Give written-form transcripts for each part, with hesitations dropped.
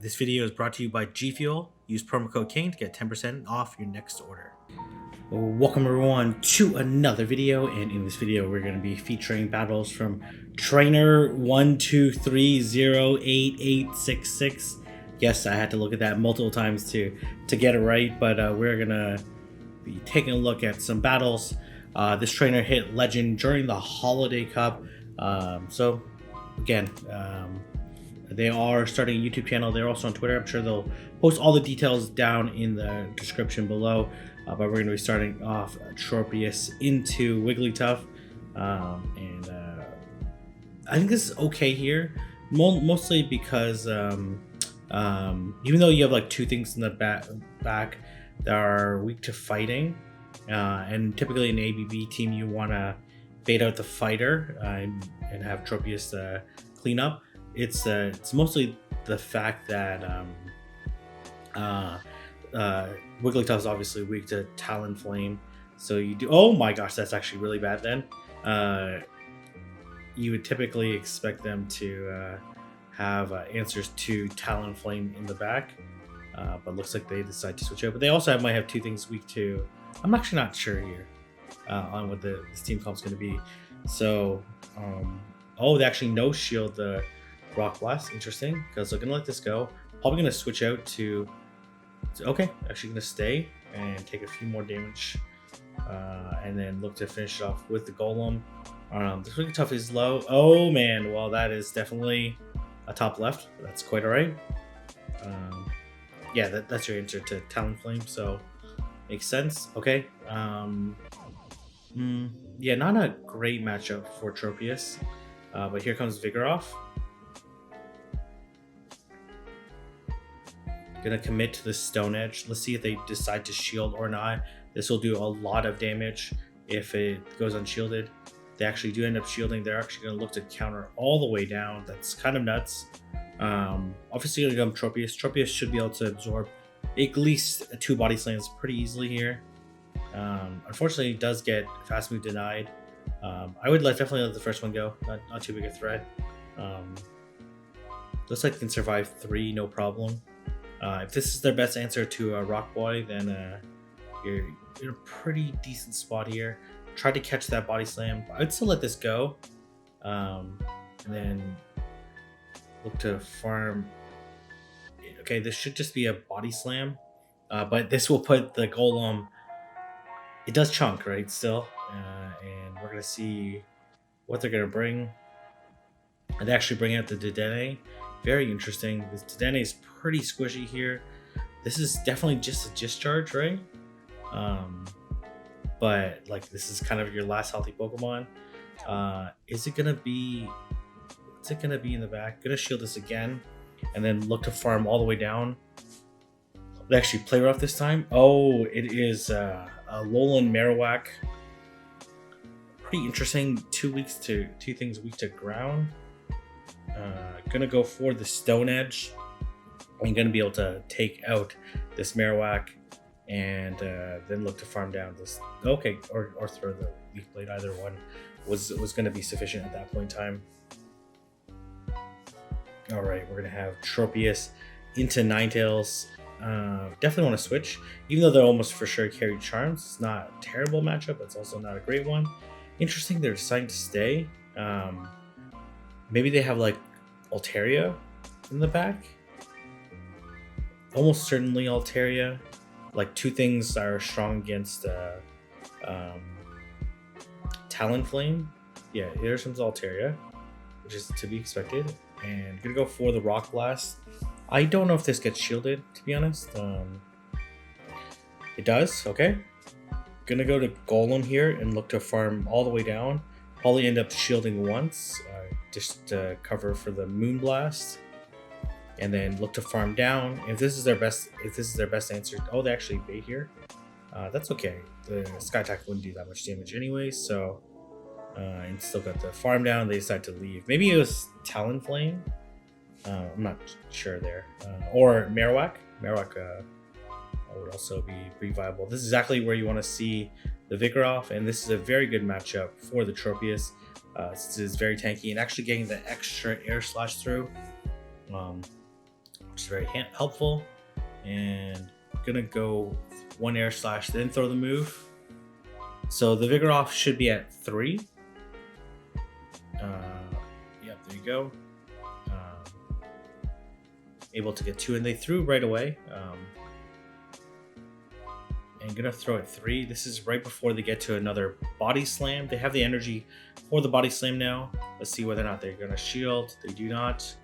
This video is brought to you by G Fuel. Use promo code KING to get 10% off your next order. Welcome everyone to another video, and in this video we're going to be featuring battles from Trainer 123088866. Yes, I had to look at that multiple times to get it right, but we're going to be taking a look at some battles. This trainer hit Legend during the Holiday Cup. So again, they are starting a YouTube channel. They're also on Twitter. I'm sure they'll post all the details down in the description below. But we're going to be starting off Tropius into Wigglytuff. And I think this is okay here. Mostly because even though you have like two things in the back that are weak to fighting, and typically in an ABB team you want to bait out the fighter and have Tropius clean up. It's mostly the fact that Wigglytuff is obviously weak to Talonflame, so you do. Oh my gosh, that's actually really bad. Then you would typically expect them to have answers to Talonflame in the back, but looks like they decide to switch out. But they also might have two things weak to. I'm actually not sure here on what this team comp is going to be. So, they actually no shield the Rock Blast. Interesting, because they're gonna let this go. Probably gonna switch out to. Okay, actually gonna stay and take a few more damage, and then look to finish it off with the Golem. This Wigglytuff is low. Oh man, well that is definitely a top left. That's quite alright. Yeah, that's your answer to Talonflame. So makes sense. Okay. Yeah, not a great matchup for Tropius. But here comes Vigoroth. Gonna commit to the Stone Edge. Let's see if they decide to shield or not. This will do a lot of damage if it goes unshielded. They actually do end up shielding. They're actually gonna look to counter all the way down. That's kind of nuts. Obviously gonna come Tropius. Tropius should be able to absorb at least 2 body slams pretty easily here. Unfortunately, it does get fast move denied. I would definitely let the first one go. Not too big a threat. Looks like it can survive 3, no problem. If this is their best answer to a Rock Boy, then you're in a pretty decent spot here. Try to catch that body slam. I'd still let this go, and then look to farm. Okay, this should just be a body slam, but this will put the Golem. It does chunk, right? Still, and we're gonna see what they're gonna bring. And they actually bring out the Dedenne. Very interesting. This Dedenne is pretty squishy here. This is definitely just a discharge, right? But like this is kind of your last healthy Pokemon. Is it gonna be? What's it gonna be in the back? Gonna shield this again, and then look to farm all the way down. They actually play rough this time. Oh, it is a Alolan Marowak. Pretty interesting. 2 things weak to ground. Gonna go for the Stone Edge. I'm gonna be able to take out this Marowak and then look to farm down this. Okay, or throw the Leaf Blade. Either one was gonna be sufficient at that point in time. All right, we're gonna have Tropius into Ninetales. Definitely want to switch, even though they're almost for sure carry Charms. It's not a terrible matchup. It's also not a great one. Interesting, they're deciding to stay. Maybe they have like Altaria in the back. Almost certainly Altaria. Like 2 things are strong against Talonflame. Yeah, here's some Altaria, which is to be expected. And gonna go for the Rock Blast. I don't know if this gets shielded, to be honest. It does. Okay. Gonna go to Golem here and look to farm all the way down. Probably end up shielding once, just to cover for the Moonblast, and then look to farm down. If this is their best answer, they actually bait here. That's okay. The Sky Attack wouldn't do that much damage anyway, so and still got the farm down. They decide to leave. Maybe it was Talonflame. I'm not sure there, or Marowak. Marowak would also be pretty viable. This is exactly where you want to see the Vigoroth, and this is a very good matchup for the Tropius. This is very tanky and actually getting the extra Air Slash through. which is very helpful. And gonna go 1 air slash, then throw the move. So the Vigoroth should be at 3. Yep, there you go. Able to get 2, and they threw right away. And gonna throw at 3. This is right before they get to another body slam. They have the energy for the body slam now. Let's see whether or not they're gonna shield. They do not.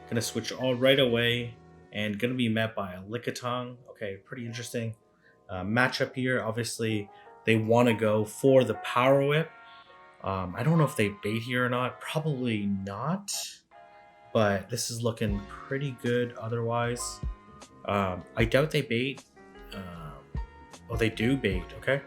Gonna switch all right away, and gonna be met by a Lickitung. Okay, pretty interesting matchup here. Obviously, they want to go for the Power Whip. I don't know if they bait here or not. Probably not. But this is looking pretty good otherwise. I doubt they bait. Oh, they do bait. Okay.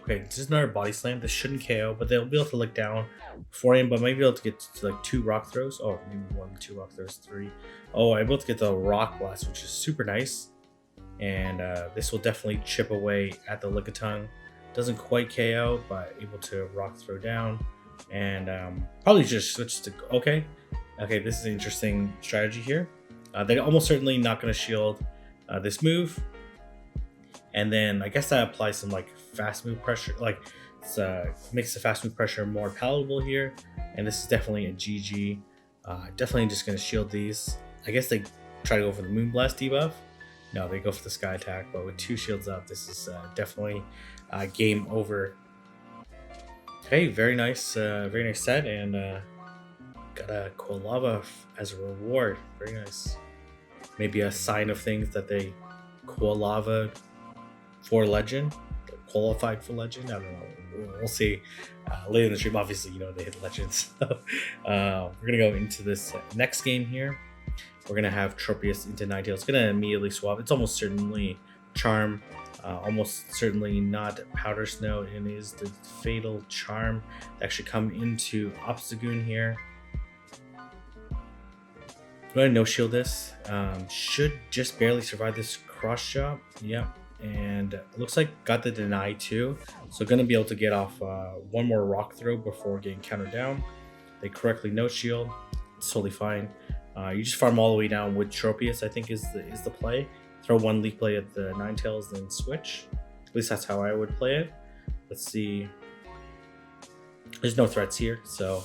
Okay, this is another body slam. This shouldn't KO, but they'll be able to look down before him, but might be able to get to like 2 rock throws. Oh, maybe 1, 2 rock throws, 3. Oh, I'm able to get the rock blast, which is super nice. And this will definitely chip away at the Lickitung. Doesn't quite KO, but able to rock throw down. And probably just switch to okay. This is an interesting strategy here. They're almost certainly not going to shield this move, and then I guess that applies some like fast move pressure, like it's makes the fast move pressure more palatable here. And this is definitely a GG. Definitely just going to shield these. I guess they try to go for the Moonblast debuff. No, they go for the Sky Attack, but with 2 shields up, this is definitely game over. Okay, very nice set, and got a Quilava as a reward. Very nice. Maybe a sign of things that they Quilava for Legend, qualified for Legend. I don't know. We'll see later in the stream. Obviously, they hit Legends. So, we're gonna go into this next game here. We're gonna have Tropius into Ninetales. Gonna immediately swap. It's almost certainly Charm. Almost certainly not Powder Snow, and is the Fatal Charm that actually come into Obstagoon here. I'm going to no shield this. Should just barely survive this cross chop. Yep. And looks like got the deny too. So going to be able to get off 1 more rock throw before getting countered down. They correctly no shield. It's totally fine. You just farm all the way down with Tropius, I think is the play. Throw 1 Leaf Blade at the Ninetales, then switch. At least that's how I would play it. Let's see. There's no threats here, so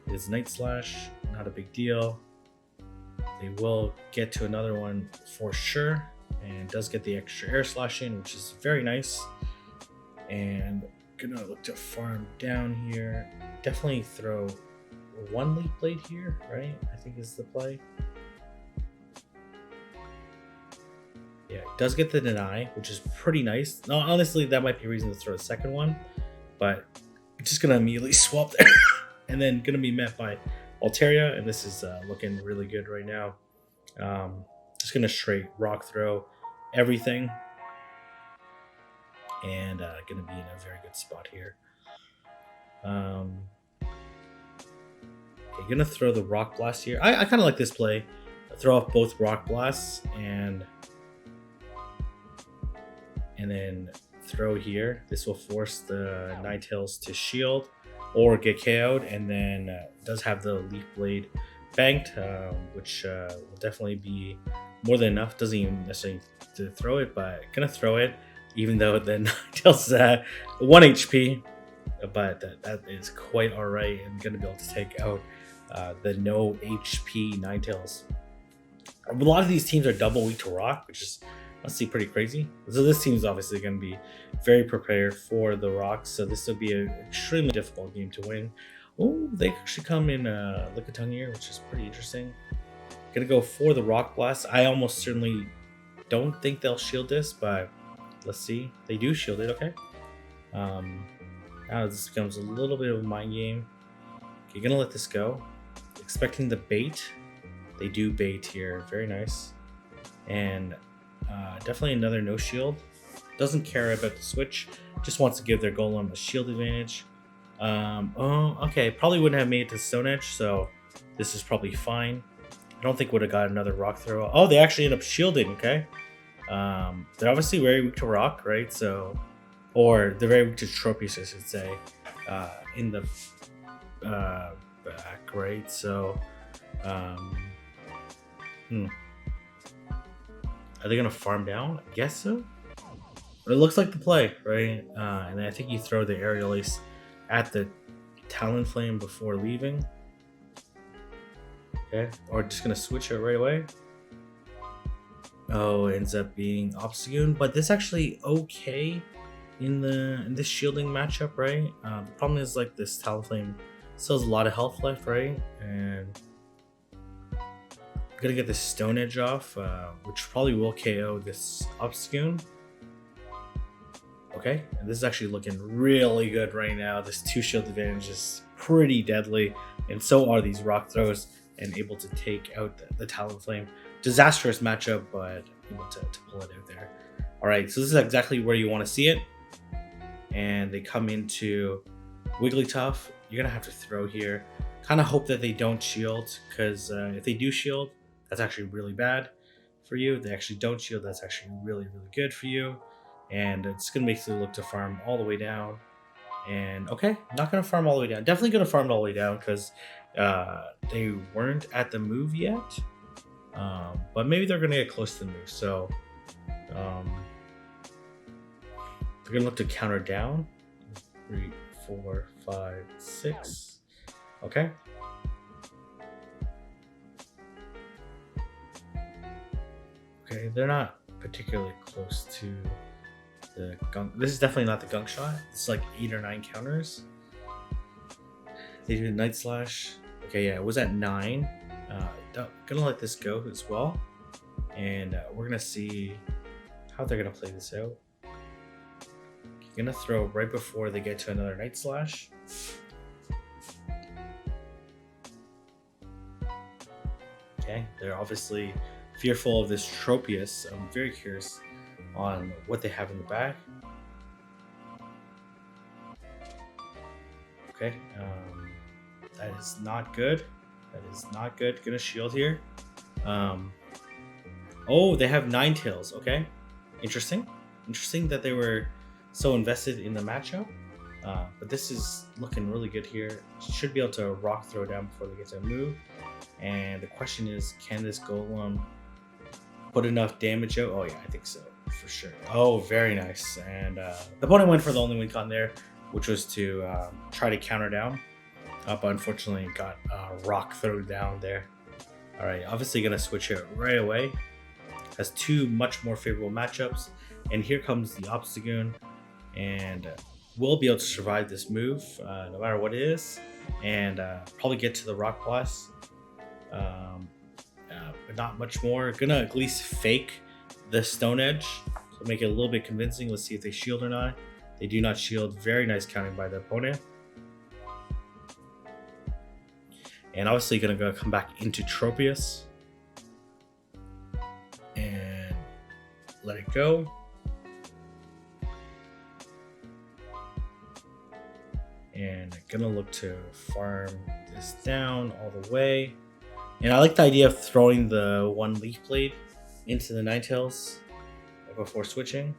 it's Night Slash, not a big deal. They will get to another one for sure, and does get the extra air slash in, which is very nice. And gonna look to farm down here. Definitely throw 1 Leaf Blade here, right? I think is the play. Yeah, it does get the deny, which is pretty nice. No, honestly, that might be a reason to throw a second one, but I'm just gonna immediately swap there, and then gonna be met by Altaria, and this is looking really good right now. Just gonna straight rock throw everything, and gonna be in a very good spot here. Okay, gonna throw the Rock Blast here. I kind of like this play. Throw off both Rock Blasts and then throw here. This will force the Ninetales to shield or get KO'd, and then does have the Leaf Blade banked, which will definitely be more than enough. Doesn't even necessarily to throw it, but gonna throw it, even though the Ninetales is 1 HP, but that is quite alright, and gonna be able to take out the no HP Ninetales. A lot of these teams are double weak to rock, which is honestly pretty crazy. So this team is obviously going to be very prepared for the rocks, so this will be an extremely difficult game to win. Oh, they actually come in Lickitung here, which is pretty interesting. Gonna go for the Rock Blast. I almost certainly don't think they'll shield this, but let's see. They do shield it, okay. Now this becomes a little bit of a mind game. Okay, gonna let this go. Expecting the bait. They do bait here, very nice. And definitely another no shield. Doesn't care about the switch. Just wants to give their golem a shield advantage. Oh, okay. Probably wouldn't have made it to Stone Edge, so this is probably fine. I don't think would have got another rock throw. Oh, they actually end up shielding. Okay. They're obviously very weak to rock, right? So, or they're very weak to Tropius, I should say. In the back, right? So, are they gonna farm down? I guess so. But it looks like the play, right? And I think you throw the aerial ace at the Talonflame before leaving. Okay, or just gonna switch it right away. Oh, it ends up being Obstagoon, but this actually okay in this shielding matchup, right? The problem is like this Talonflame still has a lot of health left, right? And I'm gonna get this Stone Edge off, which probably will KO this Obstagoon. Okay, and this is actually looking really good right now. This 2 shield advantage is pretty deadly, and so are these rock throws, and able to take out the Talonflame. Disastrous matchup, but able to pull it out there. All right, so this is exactly where you want to see it. And they come into Wigglytuff. You're gonna have to throw here. Kind of hope that they don't shield, because if they do shield, that's actually really bad for you. If they actually don't shield, that's actually really, really good for you. And it's gonna make you look to farm all the way down. And okay, not gonna farm all the way down. Definitely gonna farm all the way down because they weren't at the move yet. But maybe they're gonna get close to the move. So they're gonna look to counter down. 3, 4, 5, 6. Okay. Okay, they're not particularly close to the gunk. This is definitely not the gunk shot. It's like 8 or 9 counters. They do Night Slash. Okay, yeah, it was at 9. Gonna let this go as well, and we're gonna see how they're gonna play this out. Gonna throw right before they get to another Night Slash. Okay, they're obviously fearful of this Tropius. I'm very curious on what they have in the back. Okay, that is not good. That is not good. Gonna shield here. Oh, they have Ninetales. Okay, interesting. Interesting that they were so invested in the matchup. But this is looking really good here. Should be able to rock throw down before they get to move. And the question is, can this Golem put enough damage out? Oh yeah, I think so, for sure. Oh, very nice. And the opponent went for the only win con there, which was to try to counter down. But unfortunately got rock thrown down there. All right, obviously gonna switch it right away. Has 2 much more favorable matchups. And here comes the Obstagoon. And will be able to survive this move no matter what it is. And probably get to the Rock Blast. But not much more. Gonna at least fake the Stone Edge. So make it a little bit convincing. Let's see if they shield or not. They do not shield. Very nice counting by the opponent. And obviously gonna go come back into Tropius. And let it go. And gonna look to farm this down all the way. And I like the idea of throwing the 1 Leaf Blade into the Ninetales before switching.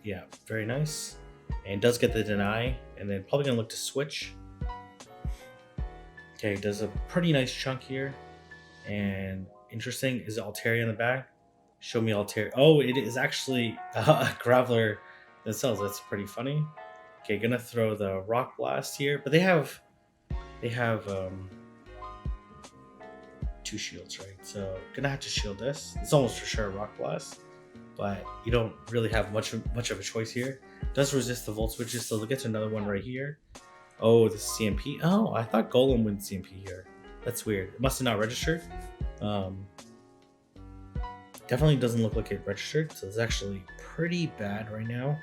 Yeah, very nice. And does get the deny. And then probably gonna look to switch. Okay, does a pretty nice chunk here. And interesting, is Altaria in the back? Show me Altaria. Oh, it is actually a Graveler themselves. That's pretty funny. Okay, gonna throw the Rock Blast here. But they have 2 shields, right? So gonna have to shield this. It's almost for sure Rock Blast, but you don't really have much of a choice here. Does resist the Volt Switches, so they'll get to another one right here. Oh, the CMP. Oh, I thought Golem wins CMP here. That's weird. It must have not registered. Definitely doesn't look like it registered, so it's actually pretty bad right now.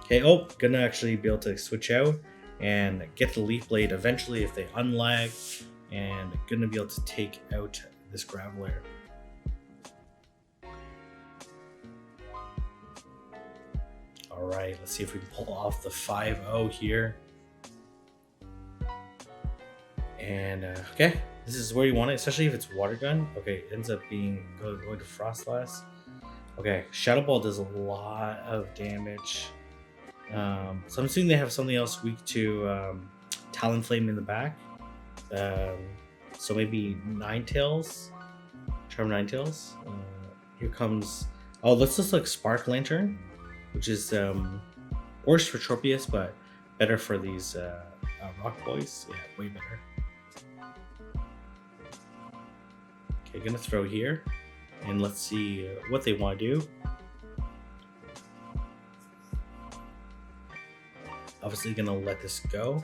Okay, oh, gonna actually be able to switch out and get the Leaf Blade eventually if they unlag, and gonna be able to take out this Graveler. All right, let's see if we can pull off the 5-0 here. And okay, this is where you want it, especially if it's Water Gun. Okay, it ends up being going to Frost Blast. Okay, Shadow Ball does a lot of damage. So I'm assuming they have something else weak to Talonflame in the back. So maybe Ninetales, Charm Ninetales. Here comes. Oh, this looks like Spark Lantern, which is worse for Tropius, but better for these Rock Boys. Yeah, way better. Okay, gonna throw here, and let's see what they want to do. Obviously, gonna let this go.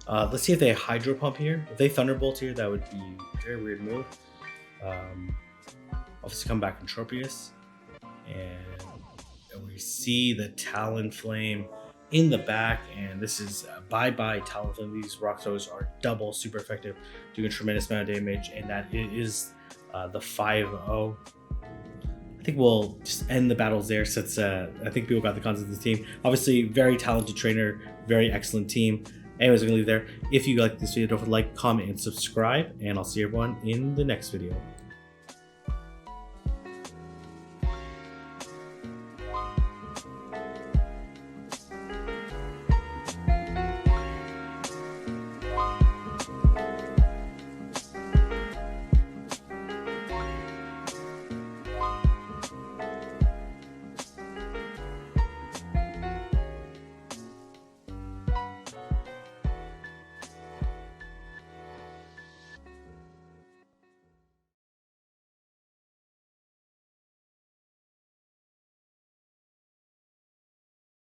Let's see if they Hydro Pump here. If they Thunderbolt here, that would be a very weird move. Obviously, come back from Tropius, and we see the Talonflame in the back, and this is bye-bye Talonflame. These Rock Throws are double super effective, doing a tremendous amount of damage, and that is the 5-0. I think we'll just end the battles there, since I think people got the concept of the team. Obviously, very talented trainer, very excellent team. Anyways, I'm gonna leave there. If you like this video, don't forget to like, comment, and subscribe, and I'll see everyone in the next video.